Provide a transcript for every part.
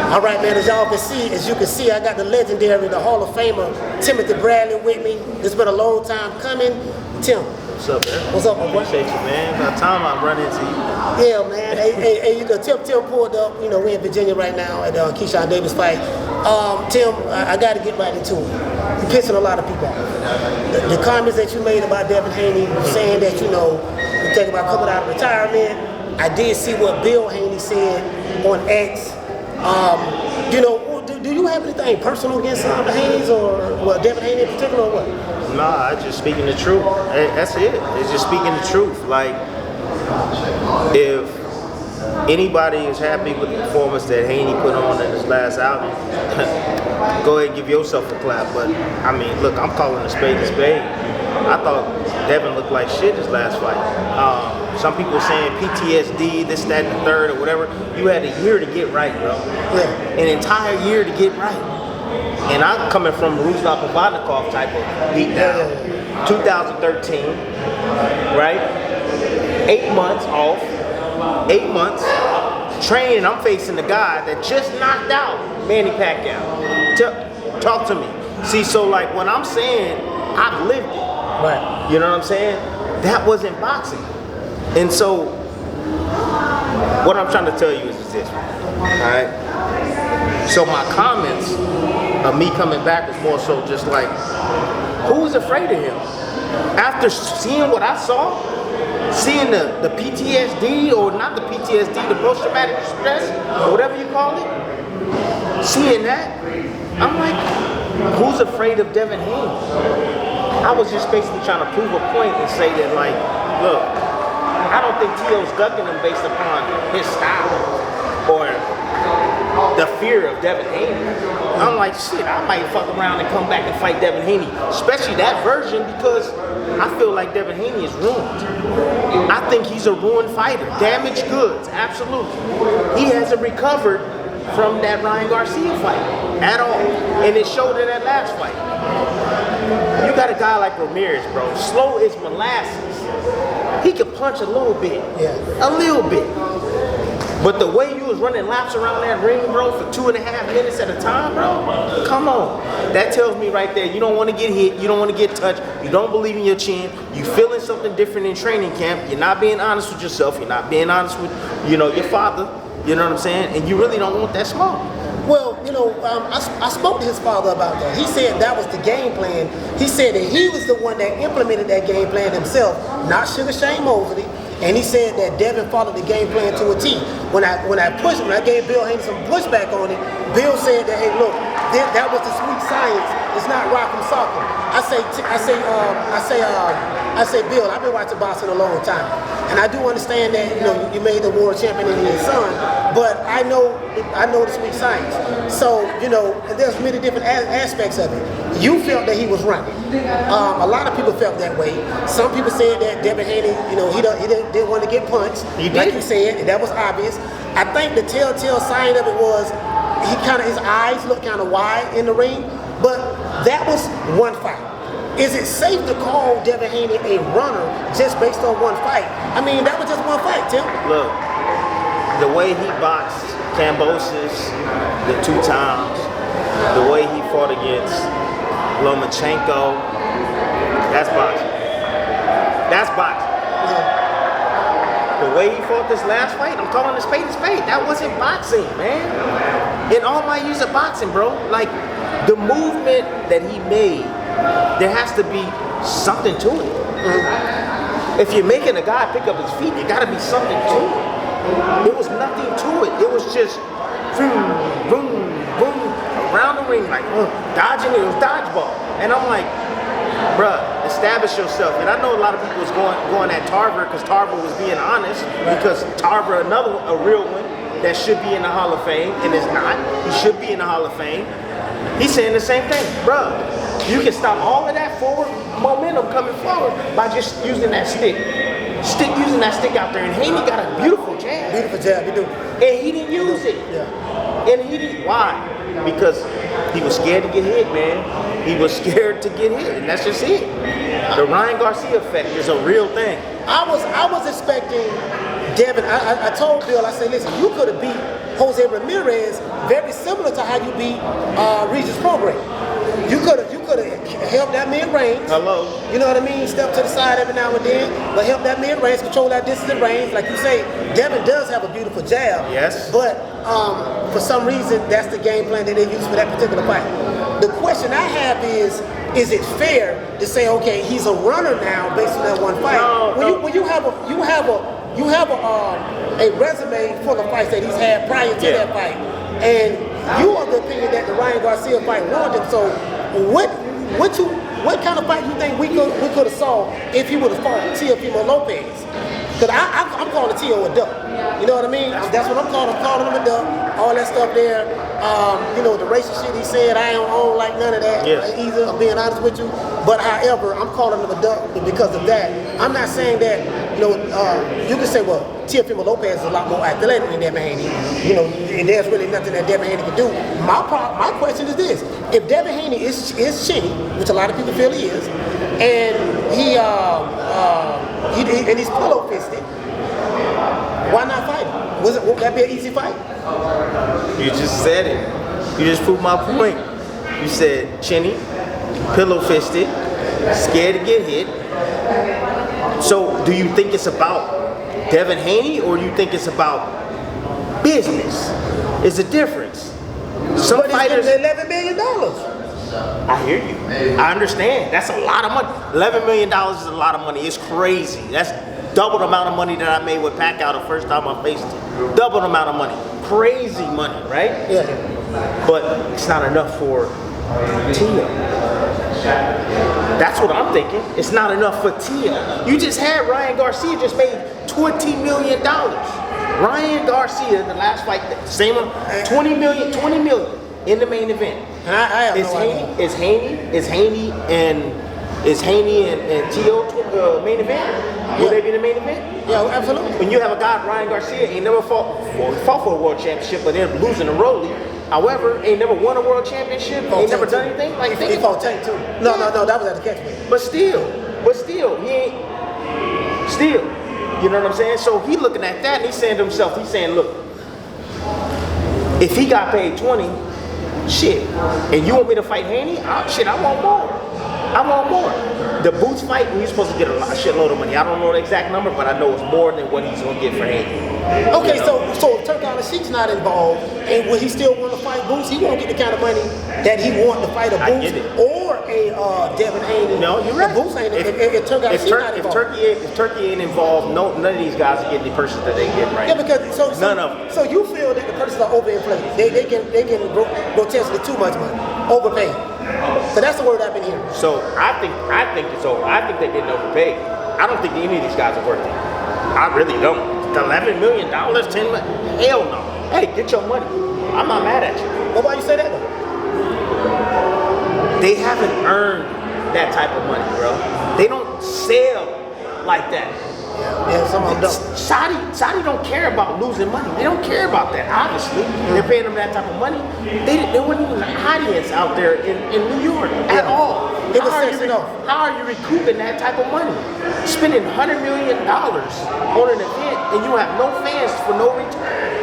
All right, man, as you can see, I got the legendary, the Hall of Famer, Timothy Bradley with me. It's been a long time coming. Tim. What's up, man? What's up, my boy? Appreciate you, man. About time I run into you. Yeah, man. Hey, you know, Tim pulled up. You know, we in Virginia right now at Keyshawn Davis fight. Tim, I got to get right into it. You're pissing a lot of people off. The comments that you made about Devin Haney, saying that, you know, you think about coming out of retirement. I did see what Bill Haney said on X. You know, do you have anything personal against the Haneys or Devin Haney in particular or what? Nah, I just speaking the truth. That's it. It's just speaking the truth. Like, if anybody is happy with the performance that Haney put on in his last album, go ahead and give yourself a clap. But I mean, look, I'm calling a spade a spade. I thought Devin looked like shit his last fight. Some people saying PTSD, this, that, and the third, or whatever. You had a year to get right, bro. Yeah. An entire year to get right. And I'm coming from Ruslan Provodnikov type of beatdown. 2013, right? 8 months off. 8 months training. I'm facing the guy that just knocked out Manny Pacquiao. Talk to me. See, so like when I'm saying I've lived it, right? You know what I'm saying? That wasn't boxing. And so what I'm trying to tell you is this, all right? So my comments of me coming back was more so just like, who's afraid of him? After seeing what I saw, seeing the PTSD, or not the PTSD, the post-traumatic stress, or whatever you call it, seeing that, I'm like, who's afraid of Devin Haney? I was just basically trying to prove a point and say that, like, look, I don't think Tio's ducking him based upon his style or the fear of Devin Haney. I'm like, shit, I might fuck around and come back and fight Devin Haney, especially that version, because I feel like Devin Haney is ruined. I think he's a ruined fighter. Damaged goods, absolutely. He hasn't recovered from that Ryan Garcia fight at all, and it showed in that last fight. You got a guy like Ramirez, bro, slow as molasses. He could punch a little bit, a little bit. But the way you was running laps around that ring, bro, for 2.5 minutes at a time, bro, come on. That tells me right there, you don't want to get hit, you don't want to get touched, you don't believe in your chin, you feeling something different in training camp, you're not being honest with yourself, you're not being honest with, you know, your father, you know what I'm saying, and you really don't want that smoke. Well, you know, I spoke to his father about that. He said that was the game plan. He said that he was the one that implemented that game plan himself, not Sugar Shane Mosley. And he said that Devin followed the game plan to a T. When I gave Bill Haney some pushback on it, Bill said that, hey, look, that was the sweet science. It's not rock and soccer. I say, Bill, I've been watching boxing a long time, and I do understand that, you know, you made the world champion in your son, but I know the sweet science. So, you know, and there's many different aspects of it. You felt that he was running. A lot of people felt that way. Some people said that Devin Haney, you know, he didn't want to get punched. Like you said, and that was obvious. I think the telltale sign of it was his eyes looked kind of wide in the ring, but that was one fight. Is it safe to call Devin Haney a runner just based on one fight? I mean, that was just one fight, Tim. Look, the way he boxed Kambosos the 2 times, the way he fought against Lomachenko, that's boxing. That's boxing. The way he fought this last fight, I'm calling a spade a spade. That wasn't boxing, man. In all my years of boxing, bro, like the movement that he made, there has to be something to it. If you're making a guy pick up his feet, there gotta be something to it. There was nothing to it. It was just boom, boom, boom, around the ring, like dodging it. It was dodgeball. And I'm like, bruh, establish yourself. And I know a lot of people was going at Tarver because Tarver was being honest, because Tarver, a real one that should be in the Hall of Fame, and is not. He should be in the Hall of Fame. He's saying the same thing, bruh. You can stop all of that forward momentum coming forward by just using that stick. Using that stick out there, and Haney got a beautiful jab. Beautiful jab, he do. And he didn't use it. Yeah. And he didn't. Why? Because he was scared to get hit, man. He was scared to get hit, and that's just it. The Ryan Garcia effect is a real thing. I was expecting Devin. I told Bill, I said, listen, you could have beat Jose Ramirez, very similar to how you beat Regis Prograis. You could have helped that mid-range. Hello. You know what I mean? Step to the side every now and then, but help that mid-range, control that distance and range. Like you say, Devin does have a beautiful jab. Yes. But for some reason, that's the game plan that they use for that particular fight. The question I have is it fair to say, okay, he's a runner now based on that one fight? When you have a resume full of fights that he's had prior to that fight, and you are the opinion that the Ryan Garcia fight warned him. So what kind of fight do you think we could have saw if he would have fought Teofimo Lopez? Because I'm calling Teo a duck. You know what I mean? That's what I'm calling. I'm calling him a duck. All that stuff there. You know, the racist shit he said, I don't like none of that either, I'm being honest with you. But however, I'm calling him a duck because of that. I'm not saying that, you know, you can say, well, Teofimo Lopez is a lot more athletic than Devin Haney. You know, and there's really nothing that Devin Haney can do. My question is this. If Devin Haney is chinny, which a lot of people feel he is, and he's pillow fisted, why not fight him? Won't that be an easy fight? You just said it. You just proved my point. You said chinny, pillow fisted, scared to get hit. So do you think it's about Devin Haney or do you think it's about business? It's a difference. Some fighters, $11 million. I hear you. I understand. That's a lot of money. $11 million is a lot of money. It's crazy. That's double the amount of money that I made with Pacquiao the first time I faced him. Double the amount of money. Crazy money, right? Yeah. But it's not enough for Teo. That's what I'm thinking. It's not enough for Teo. You just had Ryan Garcia just made $20 million. Ryan Garcia in the last fight, same one, 20 million in the main event. And I have no idea. Is Haney and Teo main event? Will they be the main event? Yeah, absolutely. When you have a guy, Ryan Garcia, ain't never fought for a world championship, but they're losing to Rolly. However, ain't never won a world championship, ain't never done anything. Like he fought Tank too. No, that was at the catch weight. But still, he ain't. Still, you know what I'm saying? So he looking at that and he's saying to himself, look, if he got paid 20, shit, and you want me to fight Haney? I want more. The Boots fight, he's supposed to get a shitload of money. I don't know the exact number, but I know it's more than what he's gonna get for Haney. Okay, you know? so if Turkana Sheik's not involved, and will he still want to fight Boots? He won't get the kind of money that he want to fight a Boots or a Devin Haney. No, you're right. Boots ain't. If Turkana Sheik's not involved. If Turkey ain't involved, none of these guys are getting the purses that they get right. Yeah, because none of them. So you feel that the purses are overinflated? They get grotesquely too much money, overpaid. So that's the word I've been hearing. So I think it's over. I think they're getting overpaid. I don't think any of these guys are worth it. I really don't. $11 million, $10 million? Hell no. Hey, get your money. I'm not mad at you. Well, why you say that though? They haven't earned that type of money, bro. They don't sell like that. Yeah, some of them don't. Saudi don't care about losing money. They don't care about that, obviously. They're paying them that type of money. They weren't even an audience out there in New York at all. It was sexy enough. How are you recouping that type of money? Spending $100 million on an event and you have no fans for no return.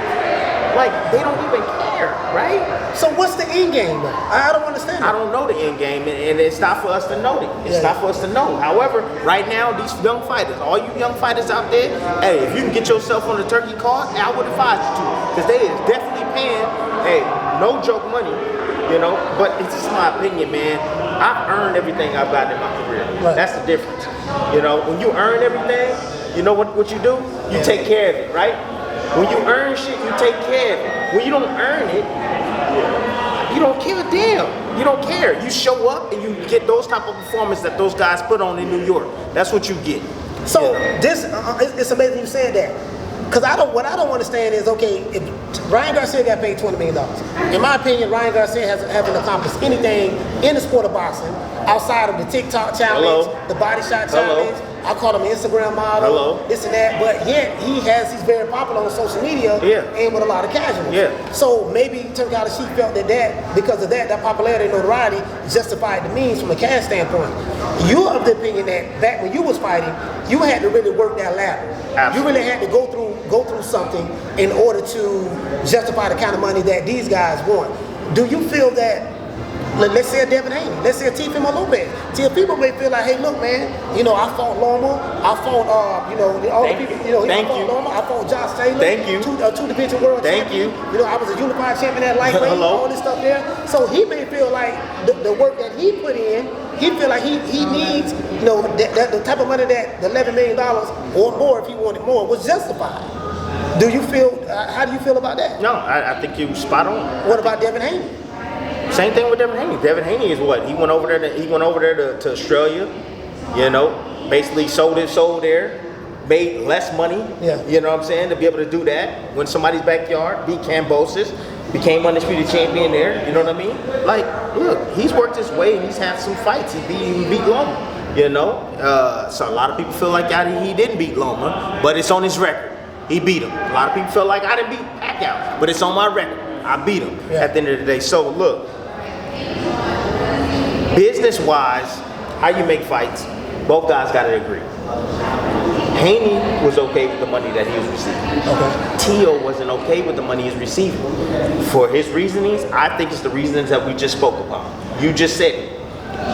Like, they don't even care, right? So what's the end game though? I don't understand that. I don't know the end game, and it's not for us to know it. It's not for us to know. However, right now, these young fighters, all you young fighters out there, hey, if you can get yourself on the Turkey card, I would advise you to. Because they is definitely paying, hey, no joke money, you know? But it's just my opinion, man. I've earned everything I've gotten in my career. Right. That's the difference. You know, when you earn everything, you know what you do? You take care of it, right? When you earn shit, you take care of it. When you don't earn it, you don't give a damn. You don't care. You show up and you get those type of performance that those guys put on in New York. That's what you get. So it's amazing you said that. Because what I don't understand is, okay, if Ryan Garcia got paid $20 million. In my opinion, Ryan Garcia hasn't accomplished anything in the sport of boxing outside of the TikTok challenge, the body shot challenge. I call him an Instagram model, this and that. But yet he's very popular on social media and with a lot of casuals. So maybe Turkana Sheik felt that because of that popularity and notoriety justified the means from a cash standpoint. You're of the opinion that back when you was fighting, you had to really work that ladder. Absolutely. You really had to go through go through something in order to justify the kind of money that these guys want. Do you feel that, let's say a Devin Haney, let's say a Teofimo Lopez. Teofimo may feel like, hey, look, man, I fought Loma, I fought, all the people, I fought Loma, I fought Josh Taylor. Thank you. Two division world champion. I was a unified champion at lightweight, all this stuff there. So he may feel like the work that he put in, he feel like he needs, the type of money that the $11 million or more, if he wanted more, was justified. Do you feel, how do you feel about that? No, I think you're spot on. What about Devin Haney? Same thing with Devin Haney. Devin Haney is what? He went over there to Australia, basically sold his soul there, made less money, you know what I'm saying, to be able to do that. Went somebody's backyard, beat Cambosis, became undisputed champion there, you know what I mean? Like, look, he's worked his way and he's had some fights. He beat Loma, So a lot of people feel like he didn't beat Loma, but it's on his record. He beat him. A lot of people feel like I didn't beat Pacquiao, but it's on my record. I beat him at the end of the day. So look, business-wise, how you make fights, both guys got to agree. Haney was okay with the money that he was receiving. Okay. Teo wasn't okay with the money he's receiving. For his reasonings, I think it's the reasons that we just spoke about. You just said it.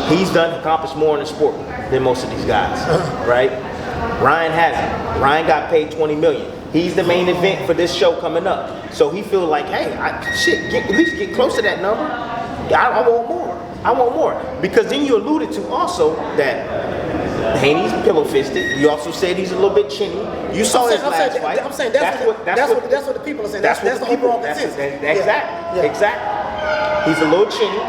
He's accomplished more in the sport than most of these guys, right? Ryan hasn't. Ryan got paid $20 million. He's the main event for this show coming up. So he feels like, hey, at least get close to that number. I want more. I want more. Because then you alluded to also that Haney's pillow-fisted. You also said he's a little bit chinny. You saw his last fight. I'm saying that's what the people are saying. That's the overall consensus. Exactly. Exactly. He's a little chinny.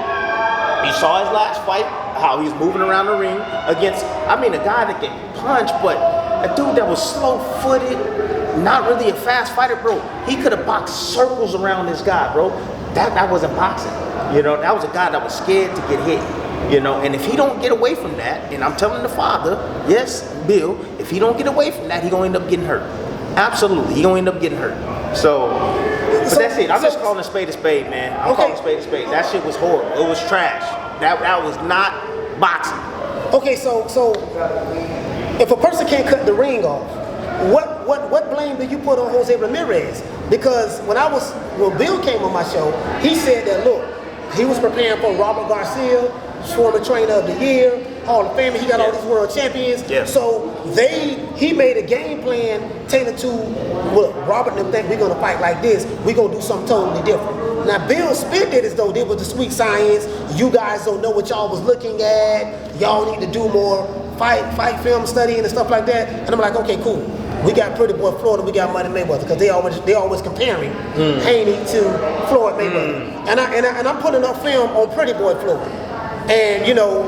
You saw his last fight, how he's moving around the ring against, a guy that can punch, but a dude that was slow-footed, not really a fast fighter, bro. He could have boxed circles around this guy, bro. That wasn't boxing. That was a guy that was scared to get hit. And if he don't get away from that, and I'm telling the father, yes, Bill, if he don't get away from that, he gonna end up getting hurt. Absolutely, he gonna end up getting hurt. But that's it. I'm just calling a spade, man. I'm calling a spade. That shit was horrible. It was trash. That was not boxing. Okay, so if a person can't cut the ring off, what blame do you put on Jose Ramirez? Because when Bill came on my show, he said that, look, he was preparing for Robert Garcia, former trainer of the year, Hall of Famer. He got all these world champions. Yes. So he made a game plan tailored to, look, Robert and them think we're gonna fight like this. We're gonna do something totally different. Now Bill spit it as though they was the sweet science. You guys don't know what y'all was looking at. Y'all need to do more fight film studying and stuff like that. And I'm like, okay, cool. We got Pretty Boy Florida, we got Money Mayweather, because they always comparing Haney to Floyd Mayweather. And I'm putting up film on Pretty Boy Florida. And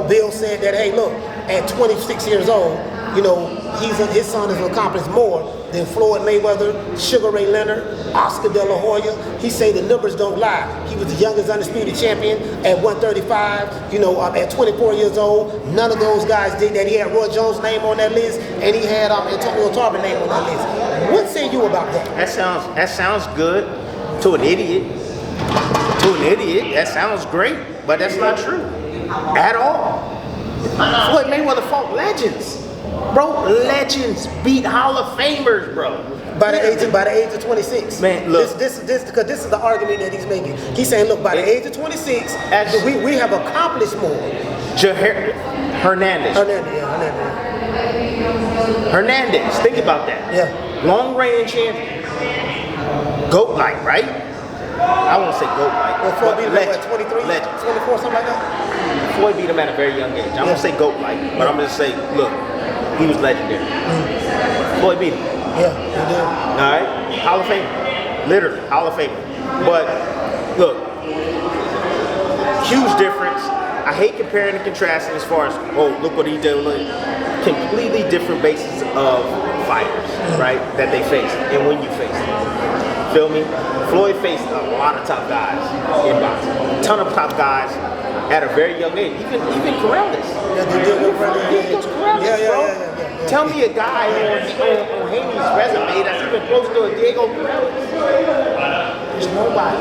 Bill said that, hey, look, at 26 years old, his son has accomplished more than Floyd Mayweather, Sugar Ray Leonard, Oscar De La Hoya. He say the numbers don't lie. He was the youngest undisputed champion at 135. At 24 years old, none of those guys did that. He had Roy Jones' name on that list, and he had Antonio Tarver name on that list. What say you about that? That sounds good to an idiot. To an idiot, that sounds great, but that's not true at all. Floyd Mayweather fought legends. Bro, legends beat Hall of Famers, bro. By the age of 26. Man, look. This is the argument that he's making. He's saying, look, by the age of 26, we have accomplished more. Hernandez. Hernandez, think about that. Yeah. Long reigning champion. GOAT-like, right? I won't say GOAT-like. Well, Floyd beat him at 23? Legend. 24, something like that? Floyd beat him at a very young age. I'm going to say GOAT-like, but I'm going to say, look, he was legendary. Floyd beat him. Yeah, he did. All right? Hall of Famer. Literally, Hall of Famer. But, look, huge difference. I hate comparing and contrasting as far as, look what he did. Look, completely different bases of fighters, right, that they face and when you face them. Feel me? Floyd faced a lot of top guys in boxing. A ton of top guys at a very young age. Even Corrales. Yeah. Tell me a guy on Haney's resume that's even close to a Diego Corrales. There's nobody.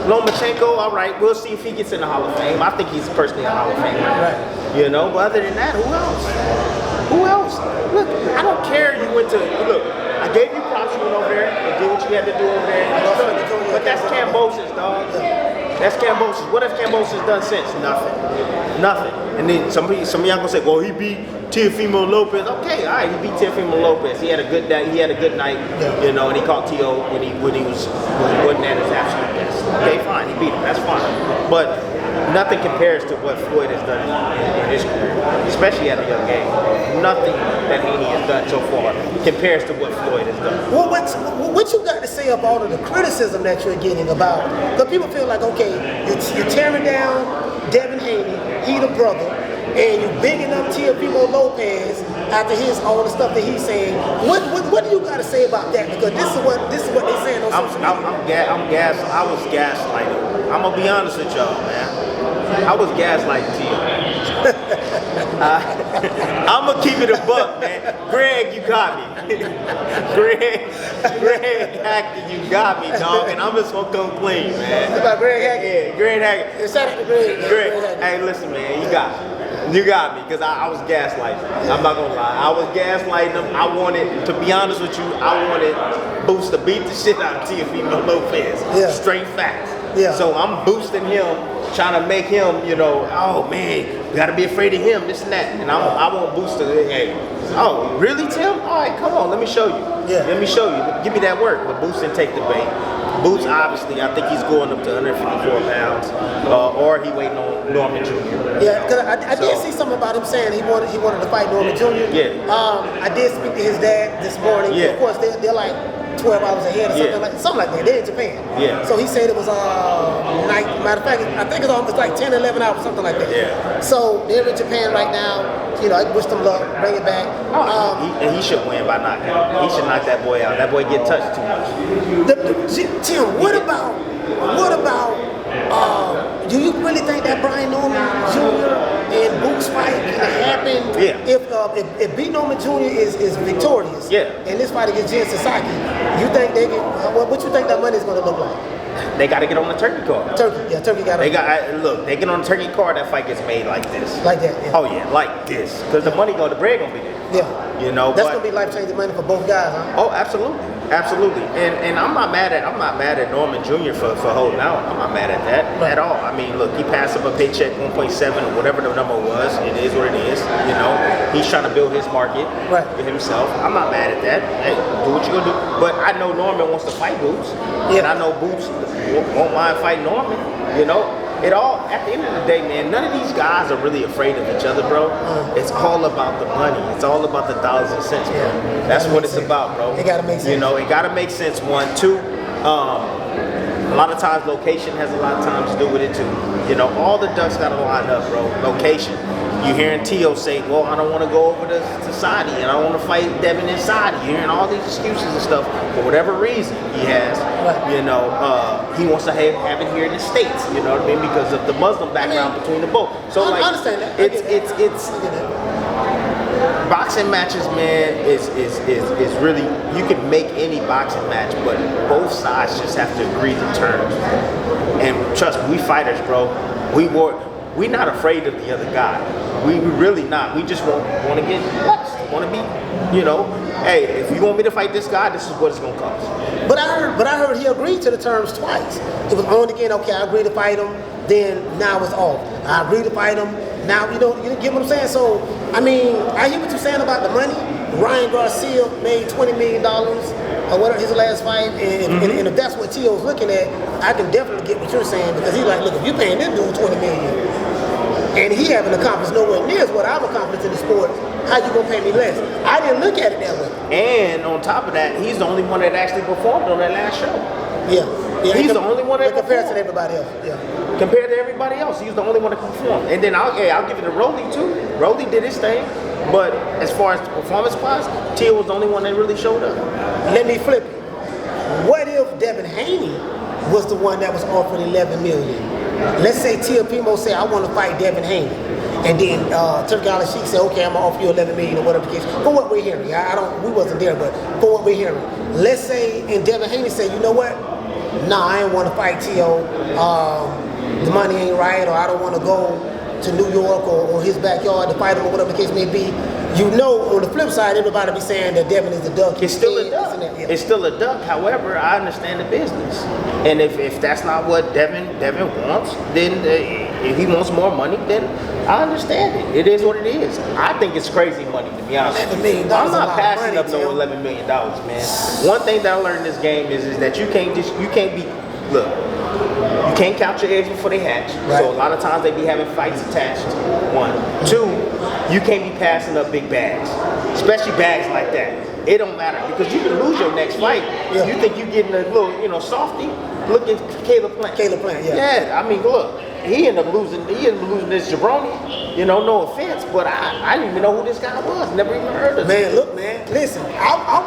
Lomachenko, all right, we'll see if he gets in the Hall of Fame. I think he's personally a Hall of Famer. Right. But other than that, who else? Look, I don't care you went to, look, I gave you props, you went over there and did what you had to do over there. But that's Cambosis, dog. That's Cambosis. What has Cambosis done since? Nothing. And then some of y'all gonna say, well, he beat Teofimo Lopez. Okay, all right, he beat Teofimo Lopez. He had a good day. He had a good night, you know, and he caught Teo when he wasn't at his absolute best. Okay, fine, he beat him. That's fine. But nothing compares to what Floyd has done in his career, especially at a young age. Nothing that Haney has done so far compares to what Floyd has done. Well, what you got to say about all of the criticism that you're getting about? Because people feel like, okay, you're tearing down Devin Haney, he the brother, and you're bigging up Teofimo Lopez after all the stuff that he's saying. What do you got to say about that? Because this is what they're saying on social media. I was gaslighting. I'm gonna be honest with y'all, man. I was gaslighting Teo. I'm gonna keep it a buck, man. Greg, you got me. Greg Hackett, you got me, dog. And I'm just gonna come clean, man. It's about Greg Hackett? Yeah, Greg Hackett. Shout out to Greg. Hey, listen, man, you got me. You got me, because I was gaslighting. I'm not gonna lie. I was gaslighting him. I wanted, to be honest with you, I wanted Boost to beat the shit out of Teofimo Lopez. Yeah. Straight facts. Yeah. So I'm boosting him, trying to make him, you know, oh man, you gotta be afraid of him, this and that. And I want Boost to, hey, oh, really, Tim? All right, come on, let me show you. Yeah. Let me show you. Give me that work. But Boost didn't take the bait. Boots, obviously, I think he's going up to 154 pounds, or he waiting on Norman Jr. Yeah, because I did see something about him saying he wanted to fight Norman Jr. Yeah. I did speak to his dad this morning. Yeah. Of course, they're like 12 hours ahead or something like that. They're in Japan. Yeah. So he said it was night. Matter of fact, I think it's like 10, 11 hours, something like that. Yeah. So they're in Japan right now. You know, I wish them luck. Bring it back. He should win by knockout. He should knock that boy out. That boy get touched too much. Tim, what about? Do you really think that Brian Norman Jr. and Boots fight can happen? Yeah. If B. Norman Jr. is victorious, yeah, in this fight against Jin Sasaki, you think they can? What you think that money is going to look like? They got to get on the turkey card. Turkey got to. Look, they get on the turkey card. That fight gets made like this. Like that. Yeah. Oh yeah, like this. Because the bread gonna be there. Yeah. You know, that's gonna be life-changing money for both guys, huh? Oh, absolutely. And I'm not mad at Norman Jr. for holding out. I'm not mad at that at all. I mean, look, he passed up a paycheck 1.7 or whatever the number was. It is what it is. You know, he's trying to build his market for himself. I'm not mad at that. Hey, do what you gonna do. But I know Norman wants to fight Boots, and I know Boots won't mind fighting Norman. You know. It all, at the end of the day, man, none of these guys are really afraid of each other, bro. It's all about the money. It's all about the dollars and cents, bro. That's what it's about, bro. It gotta make sense. You know, it gotta make sense, one. Two, a lot of times location has a lot of times to do with it too. You know, all the ducks gotta line up, bro. Location. You're hearing Teo say, well, I don't want to go over to Saudi, and I don't want to fight Devin in Saudi. You're hearing all these excuses and stuff. For whatever reason he has, you know, he wants to have it here in the States, you know what I mean? Because of the Muslim background between the both. So I understand that. It's boxing matches, man, is really, you can make any boxing match, but both sides just have to agree to terms. And trust me, we fighters, bro. We're not afraid of the other guy. We really not. We just want to get blessed. Want to be, you know, hey, if you want me to fight this guy, this is what it's gonna cost. But I heard he agreed to the terms twice. It was on again. Okay, I agreed to fight him. Then now it's off. I agreed to fight him. Now you get what I'm saying. So I mean, I hear what you're saying about the money. Ryan Garcia made $20 million or whatever his last fight, and if that's what Teo's looking at, I can definitely get what you're saying, because he's like, look, if you're paying this dude $20 million and he haven't accomplished nowhere near what I've accomplished in the sport, how you gonna pay me less? I didn't look at it that way. And on top of that, he's the only one that actually performed on that last show. Yeah. He's the only one that compared to everybody else. Yeah. Compared to everybody else, he's the only one that performed. And then I'll give it to Rolly too. Rolly did his thing, but as far as performance-wise, Teo was the only one that really showed up. Let me flip it. What if Devin Haney was the one that was offered $11 million? Let's say Teofimo said, I want to fight Devin Haney. And then Turki Al-Sheikh said, okay, I'm going to offer you $11 million or whatever the case. For what we're hearing. We wasn't there, but for what we're hearing. Let's say, and Devin Haney said, you know what? Nah, I ain't want to fight Teo. The money ain't right, or I don't want to go to New York or his backyard to fight him or whatever the case may be. you know, on the flip side, everybody be saying that Devin is a duck. It's still a duck. It's still a duck. However, I understand the business, and if that's not what Devin wants, then if he wants more money, then I understand it. It is what it is. I think it's crazy money, to be honest. $11 million. I'm not passing up no $11 million, man. One thing that I learned in this game is that you can't be look. You can't count your eggs before they hatch. Right. So a lot of times they be having fights attached. 1, 2, you can't be passing up big bags, especially bags like that. It don't matter because you can lose your next fight. Yeah. You think you getting a little, softy. Look at Caleb Plant. Yeah, I mean, look, he ended up losing this jabroni. No offense, but I didn't even know who this guy was. Never even heard of him. Man, look, man, listen. I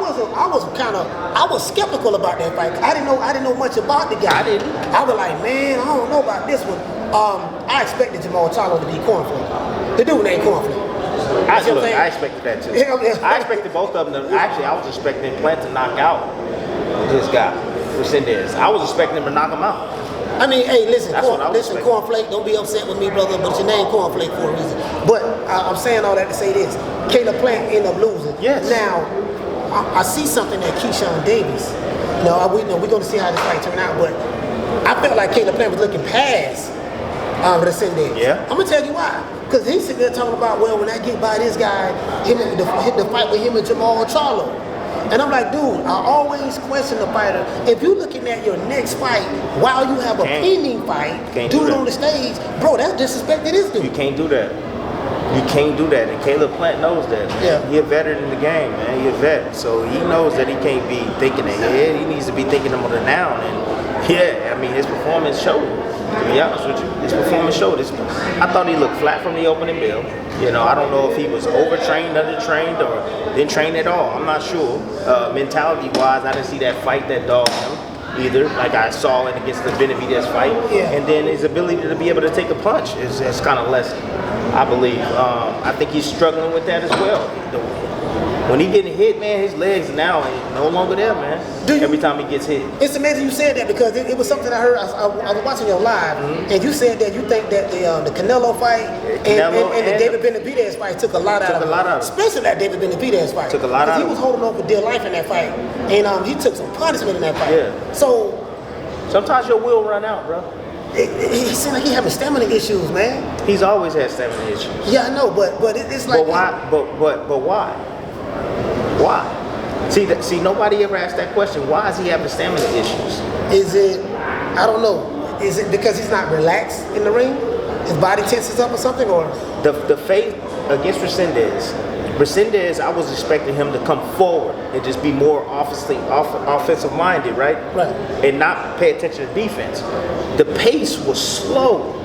was skeptical about that fight. I didn't know much about the guy. I didn't. I was like, man, I don't know about this one. I expected Jamal Charlo to be Cornflake. The dude named Cornflake. I expected that too. Yeah. I expected both of them. Actually, I was expecting Plant to knock out this guy, Resendez. I was expecting him to knock him out. I mean, hey, listen, Cornflake, don't be upset with me, brother, but your name Cornflake for a reason. But I'm saying all that to say this. Caleb Plant ended up losing. Yes. Now, I see something that Keyshawn Davis, we're going to see how this fight turn out, but I felt like Caleb Plant was looking past Resendez. Yeah. I'm going to tell you why. Because he's sitting there talking about, well, when I get by this guy, hit the fight with him and Jamal Charlo. And I'm like, dude, I always question the fighter. If you're looking at your next fight while you have a pending fight, dude on the stage, bro, that's disrespect to this dude. You can't do that. You can't do that. And Caleb Plant knows that. Yeah. He's a veteran in the game, man. He's a vet. So he knows that he can't be thinking ahead. He needs to be thinking on the now. And yeah, I mean, his performance showed. To be honest with you, his performance showed. I thought he looked flat from the opening bell. I don't know if he was overtrained, undertrained, or didn't train at all. I'm not sure. Mentality-wise, I didn't see that fight that dogged him either, like I saw it against the Benavidez fight. Yeah. And then his ability to be able to take a punch is kind of less, I believe. I think he's struggling with that as well. When he getting hit, man, his legs now ain't no longer there, man. Every time he gets hit. It's amazing you said that because it was something I heard. I was watching your live, and you said that you think that the Canelo fight and the David Benavidez fight took a lot out of him. Especially that David Benavidez fight. Took a lot out of him. He was holding on for dear life in that fight, and he took some punishment in that fight. Yeah. So sometimes your will run out, bro. He seemed like he having stamina issues, man. He's always had stamina issues. Yeah, I know, but it's like. But why? But why? Why? See, nobody ever asked that question. Why is he having stamina issues? Is it? I don't know. Is it because he's not relaxed in the ring? His body tenses up or something, or the faith against Resendez, I was expecting him to come forward and just be more offensive minded, right? Right. And not pay attention to defense. The pace was slow.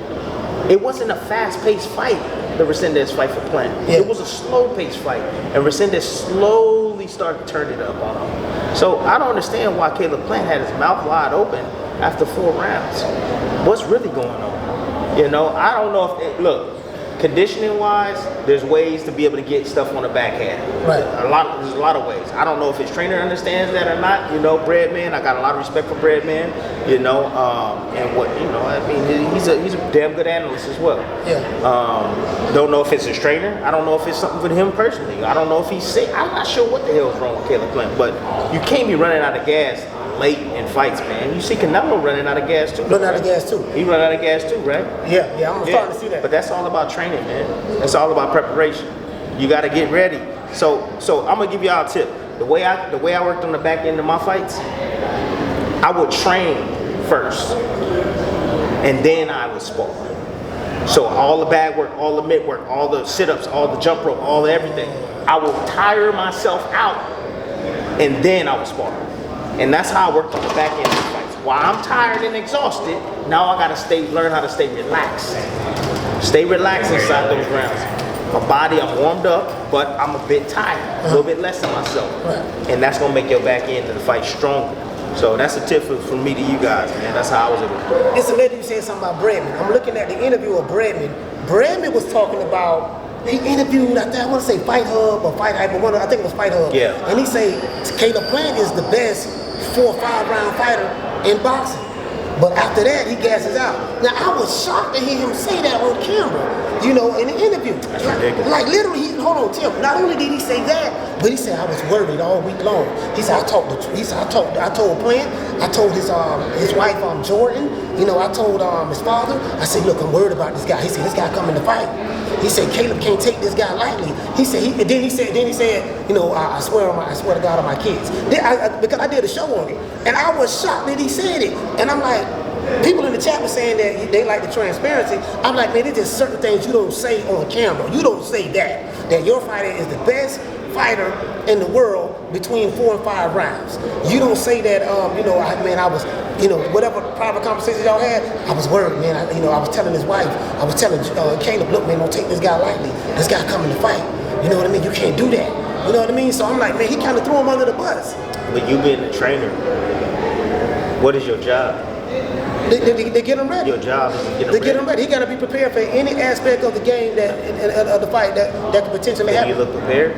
It wasn't a fast-paced fight, the Resendez fight for Plant. Yeah. It was a slow-paced fight, and Resendez slowly started turning it up on him. So I don't understand why Caleb Plant had his mouth wide open after 4 rounds. What's really going on? I don't know if look. Conditioning-wise, there's ways to be able to get stuff on the backhand. Right. There's a lot of ways. I don't know if his trainer understands that or not. Breadman. I got a lot of respect for Breadman. And what I mean, he's a damn good analyst as well. Yeah. Don't know if it's his trainer. I don't know if it's something with him personally. I don't know if he's sick. I'm not sure what the hell is wrong with Caleb Plant. But you can't be running out of gas late in fights, man. You see Canelo running out of gas too. Running out of gas too. He run out of gas too, right? Yeah. I'm starting to see that. But that's all about training, man. That's all about preparation. You got to get ready. So I'm gonna give y'all a tip. The way I worked on the back end of my fights, I would train first, and then I would spar. So all the bag work, all the mid work, all the sit-ups, all the jump rope, all the everything. I would tire myself out, and then I would spar. And that's how I worked on the back end of the fights. While I'm tired and exhausted, now I gotta learn how to stay relaxed. Stay relaxed inside those rounds. My body, I'm warmed up, but I'm a bit tired, a little bit less than myself. And that's gonna make your back end of the fight stronger. So that's a tip from me to you guys, man. That's how I was able to do it. It's amazing you said something about Breadman. I'm looking at the interview of Breadman. Breadman was talking about, he interviewed, I want to say Fight Hub or Fight Hype, I think it was Fight Hub. Yeah. And he said Caleb Plant is the best 4 or 5 round fighter in boxing. But after that, he gasses out. Now, I was shocked to hear him say that on camera, you know, in the interview. That's ridiculous. Like literally, hold on, Tim. Not only did he say that, but he said I was worried all week long. He said I told Plant, I told his wife Jordan, you know, I told his father. I said, look, I'm worried about this guy. He said this guy coming to fight. He said Caleb can't take this guy lightly. He said then he said, you know, I swear to God on my kids. Because I did a show on it, and I was shocked that he said it. And I'm like, people in the chat were saying that they like the transparency. I'm like, man, there's just certain things you don't say on camera. You don't say that your fighter is the best fighter in the world between 4 and 5 rounds. You don't say that, you know, I was, you know, whatever private conversations y'all had, I was worried, man. I was telling his wife, I was telling Caleb, look, man, don't take this guy lightly. This guy coming to fight. You know what I mean? You can't do that. You know what I mean? So I'm like, man, he kind of threw him under the bus. But you being a trainer, what is your job? They get him ready. Your job is to get him ready. Get him ready. He got to be prepared for any aspect of the game of the fight that could potentially happen. You look prepared?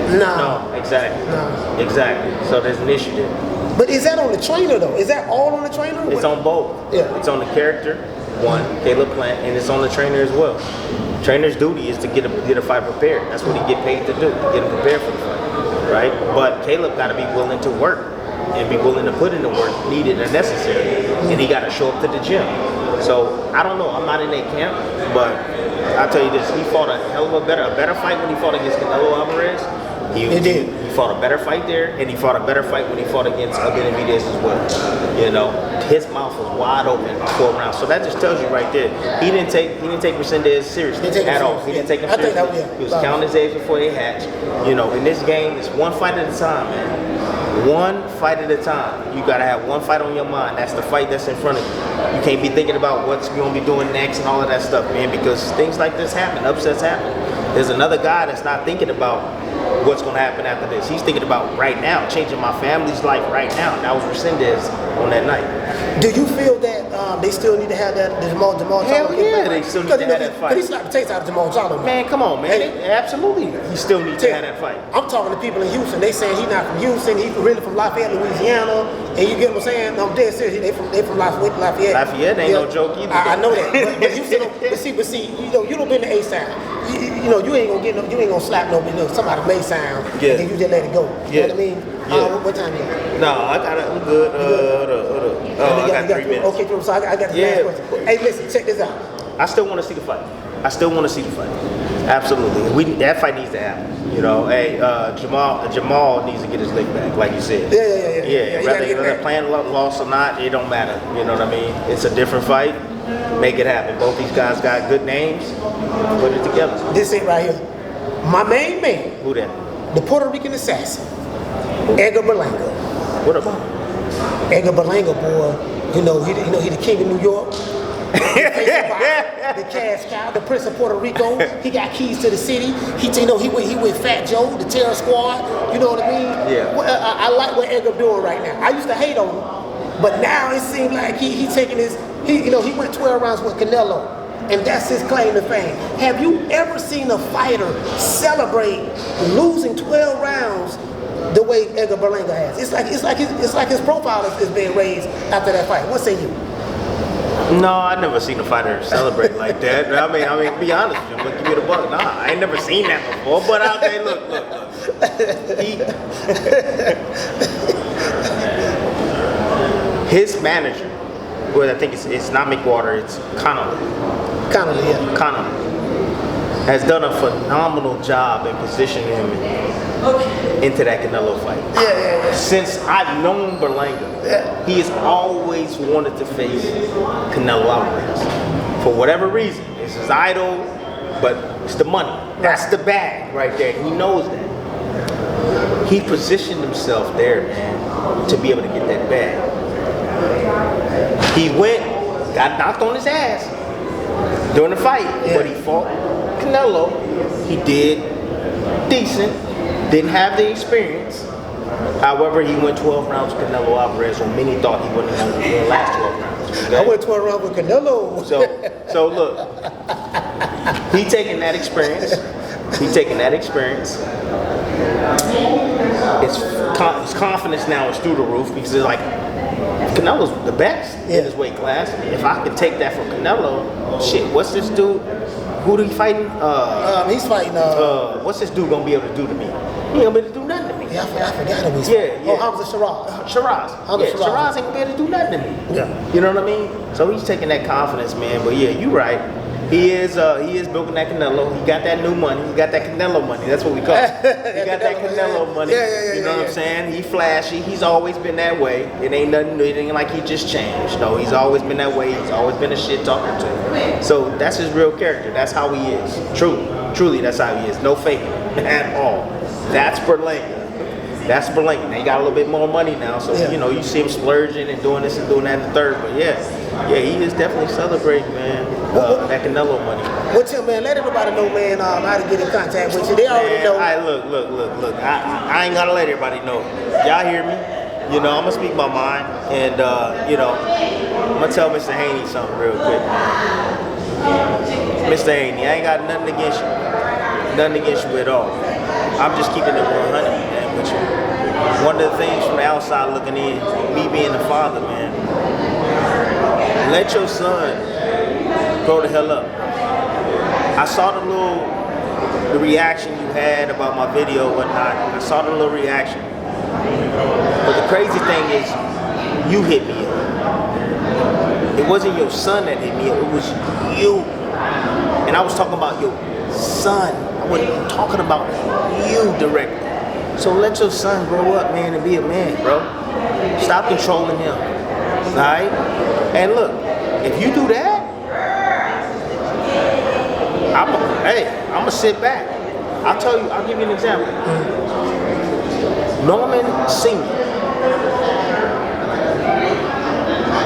No, exactly. No. Exactly. So there's an issue there. But is that on the trainer though? Is that all on the trainer? It's on both. Yeah. It's on the character, one, Caleb Plant, and it's on the trainer as well. Trainer's duty is to get a fight prepared. That's what he get paid to do, to get him prepared for the fight, right? But Caleb got to be willing to work and be willing to put in the work needed and necessary, and he got to show up to the gym. So I don't know. I'm not in that camp, but I'll tell you this: he fought a hell of a better fight when he fought against Canelo Alvarez. He fought a better fight there, and he fought a better fight when he fought against Benavidez as well. You know, his mouth was wide open 4 rounds. So that just tells you right there, he didn't take Resendez seriously at all. He didn't take him seriously. He was counting his eggs before they hatched. You know, in this game, it's one fight at a time, man. One fight at a time. You gotta have one fight on your mind. That's the fight that's in front of you. You can't be thinking about what's you gonna be doing next and all of that stuff, man, because things like this happen, upsets happen. There's another guy that's not thinking about what's going to happen after this. He's thinking about right now, changing my family's life right now. That was Resendez on that night. Do you feel that they still need to have that Jamal Hell yeah, they still need to have that fight. But he slapped the taste out of Jamal Charlo. Man, come on, man. Absolutely. He still needs to have that fight. I'm talking to people in Houston. They saying he's not from Houston. He's really from Lafayette, Louisiana. And you get what I'm saying? I'm dead serious. They from Lafayette. Lafayette ain't no joke either. I know that. But Houston, but see, you know, you don't been to A-Sound. You know, you ain't gonna slap somebody May sound, and then you just let it go. You know what I mean? Yeah. What time you got? No, I'm good. I got 3 minutes. Okay, so I got the last question. Hey, listen, check this out. I still want to see the fight. Absolutely. That fight needs to happen. You know, hey, Jamal needs to get his lick back, like you said. Yeah. Whether they're playing loss or not, it don't matter. You know what I mean? It's a different fight. Make it happen. Both these guys got good names. Put it together. This ain't right here. My main man. Who that? The Puerto Rican assassin, Edgar Berlanga. What about? Edgar Berlanga, boy. You know, he the king of New York. The cash cow, the Prince of Puerto Rico. He got keys to the city. He with Fat Joe, the Terror Squad. You know what I mean? Yeah. I like what Edgar doing right now. I used to hate on him, but now it seems like he taking his. He went 12 rounds with Canelo, and that's his claim to fame. Have you ever seen a fighter celebrate losing 12 rounds the way Edgar Berlanga has? It's like his profile is being raised after that fight. What say you? No, I never seen a fighter celebrate like that. I mean, be honest with you. I'm gonna give you the buck. Nah, I ain't never seen that before. But I'll say, look. His manager, well, I think it's not McWater, it's Connolly, has done a phenomenal job in positioning him into that Canelo fight. Yeah. Since I've known Berlanga, he has always wanted to face Canelo Alvarez. For whatever reason, it's his idol, but it's the money. That's the bag right there. He knows that. He positioned himself there, man, to be able to get that bag. He went, got knocked on his ass during the fight, but he fought Canelo. He did decent, didn't have the experience. However, he went 12 rounds with Canelo Alvarez when many thought he wouldn't have the last 12 rounds. Okay? I went 12 rounds with Canelo. So look, he taking that experience. His confidence now is through the roof because it's like, Canelo's the best in his weight class. If I could take that from Canelo, shit, what's this dude? Who he fighting? He's fighting. What's this dude gonna be able to do to me? He ain't gonna be able to do nothing to me. Yeah, I forgot him. Yeah. Oh, Hamza Shiraz. Shiraz ain't gonna be able to do nothing to me. Yeah. You know what I mean? So he's taking that confidence, man. But yeah, you right. He is building that Canelo. He got that new money. He got that Canelo money. That's what we call it. He got that Canelo money. You know what I'm saying? He flashy. He's always been that way. It ain't nothing. It ain't like he just changed. No, he's always been that way. He's always been a shit talker too. So that's his real character. That's how he is. Truly, that's how he is. No faking at all. That's Berlanga. That's Berlanga. Now he got a little bit more money now, so you know you see him splurging and doing this and doing that in the third. But yeah, he is definitely celebrating, man. That Canelo money. Well, Tim, man, let everybody know, man, how to get in contact with you. They already know. Look. I ain't gotta let everybody know. Y'all hear me? You know, I'm gonna speak my mind, and you know, I'm gonna tell Mr. Haney something real quick. Mr. Haney, I ain't got nothing against you. Nothing against you at all. I'm just keeping it 100, man, with you. One of the things from the outside looking in, me being the father, man, let your son grow the hell up. I saw the reaction you had about my video and whatnot. I saw the little reaction. But the crazy thing is, you hit me up. It wasn't your son that hit me up, it was you. And I was talking about your son. I wasn't even talking about you directly. So let your son grow up, man, and be a man, bro. Stop controlling him. Alright? And look, if you do that, I'm gonna sit back. I'll give you an example. Norman Sr.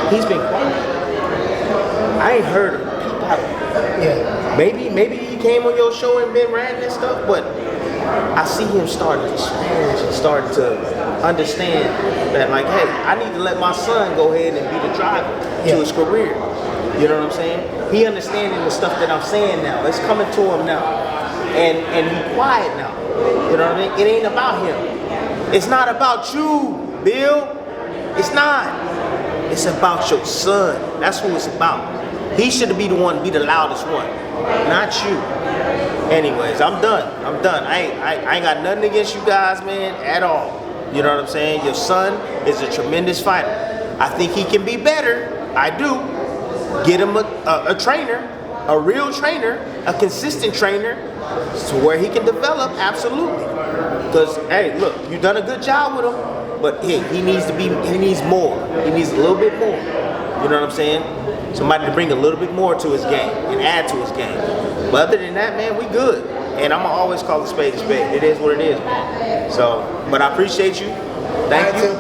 He's been quiet. I ain't heard him. Yeah. Maybe he came on your show and been ranting and stuff, but I see him starting to change and starting to understand that, like, hey, I need to let my son go ahead and be the driver to his career. You know what I'm saying? He understanding the stuff that I'm saying now. It's coming to him now. And he quiet now. You know what I mean? It ain't about him. It's not about you, Bill. It's not. It's about your son. That's who it's about. He should be the one to be the loudest one, not you. Anyways, I'm done. I ain't got nothing against you guys, man, at all. You know what I'm saying? Your son is a tremendous fighter. I think he can be better. I do. Get him a trainer, a real trainer, a consistent trainer, to where he can develop, absolutely. Because, hey, look, you've done a good job with him, but hey, he needs more. He needs a little bit more. You know what I'm saying? Somebody to bring a little bit more to his game and add to his game. But other than that, man, we good. And I'm gonna always call a spade a spade. It is what it is, man. So, but I appreciate you. Thank you.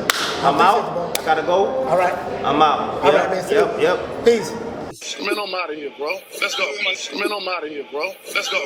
I'm out. I gotta go. All right. I'm out. All right, man. Yep. Peace. Man, I'm out of here, bro. Let's go. Man, I'm out of here, bro. Let's go.